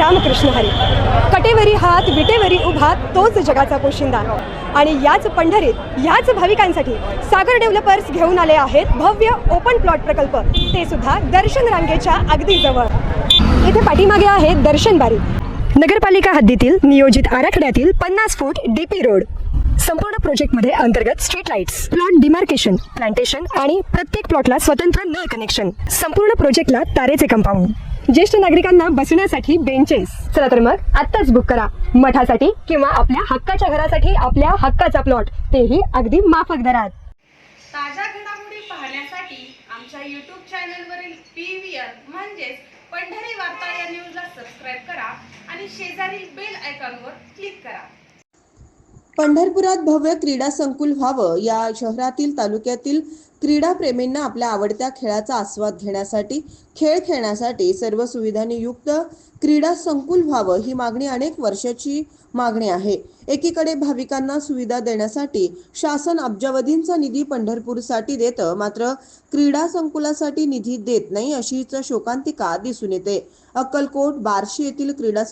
रामकृष्ण हरी. कटेवरी हात विटेवरी उभा तोच जगाचा पोशिंदा. आणि याच पंढरीत याच भाविकांसाठी सागर डेव्हलपर्स घेऊन आले आहेत भव्य ओपन प्लॉट प्रकल्प, ते सुद्धा दर्शन रांगेच्या अगदी जवळ. इथे पाठीमागे आहे दर्शन बारी. नगरपालिका हद्दीतील नियोजित आराखड्यातील 50 फूट डीपी रोड. संपूर्ण प्रोजेक्टमध्ये अंतर्गत street lights, plot demarcation, plantation आणि प्रत्येक प्लॉटला स्वतंत्र नळ कनेक्शन. संपूर्ण प्रोजेक्टला तारेचे कंपाऊंड, ज्येष्ठ नागरिकांना बसण्यासाठी बेंचेस. चला तर मग आत्ताच बुक करा मठासाठी किंवा आपल्या हक्काच्या घरासाठी आपल्या हक्काचा प्लॉट, तेही अगदी माफक दरात. ताज्या घडामोडी पाहण्यासाठी आमच्या YouTube चॅनलवरील PVR म्हणजेच पंढरी वार्ता या न्यूजला सबस्क्राईब करा आणि शेजारील बेल आयकॉनवर क्लिक करा. पंढरपुरात भव्य क्रीडा संकुल व्हावं, या शहरातील तालुक्यातील क्रीडा प्रेमींना आपल्या आवडत्या खेळाचा आस्वाद घेण्यासाठी, खेळ खेळण्यासाठी सर्व सुविधांनी युक्त क्रीडा संकुल व्हावं, ही मागणी अनेक वर्षाची मागणी आहे. एकीकडे भाविकांना सुविधा देण्यासाठी शासन अब्जावधींचा निधी पंढरपूरसाठी देतं, मात्र क्रीडा संकुलासाठी निधी देत नाही, अशीच शोकांतिका दिसून येते. अक्कलकोट, बार्शी येथील क्रीडा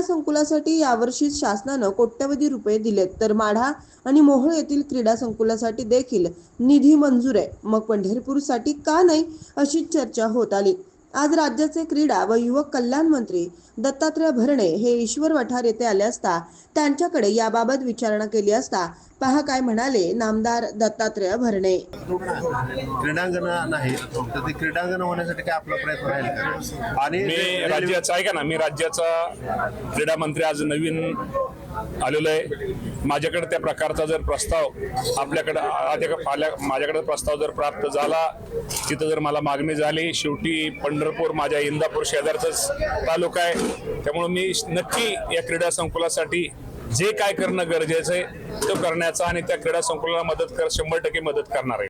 संकुलासाठी यावर्षी शासनानं कोट्यवधी रुपये दिलेत, तर माढा आणि मोहोळ येथील क्रीडा संकुलासाठी देखील निधी मंजूर आहे. मग पंढरपूरसाठी का नाही, अशी चर्चा होत आली. आज राज्याचे क्रीडा व युवक कल्याण मंत्री दत्तात्रय भरणे हे ईश्वर वठार येथे आले असता त्यांच्याकडे याबाबत विचारणा केली असता पहा काय म्हणाले नामदार दत्तात्रय भरणे. क्रीडांगण नाही तर ते क्रीडांगण होण्यासाठी काय आपला प्रयत्न राहील का? आणि मी राज्याचा ऐका ना, मी राज्याचा क्रीडा मंत्री आज नवीन आलेलो आहे. माझ्याकडे त्या प्रकारचा जर प्रस्ताव माझ्याकडे प्रस्ताव जर प्राप्त झाला, तिथं जर मला मागणी झाली, शेवटी पंढरपूर माझ्या इंदापूर शेजारचाच तालुका आहे, त्यामुळे मी नक्की या क्रीडा संकुलासाठी जे काय करणं गरजेचं आहे तो करण्याचा आणि त्या क्रीडा संकुलाला 100% मदत करणार आहे.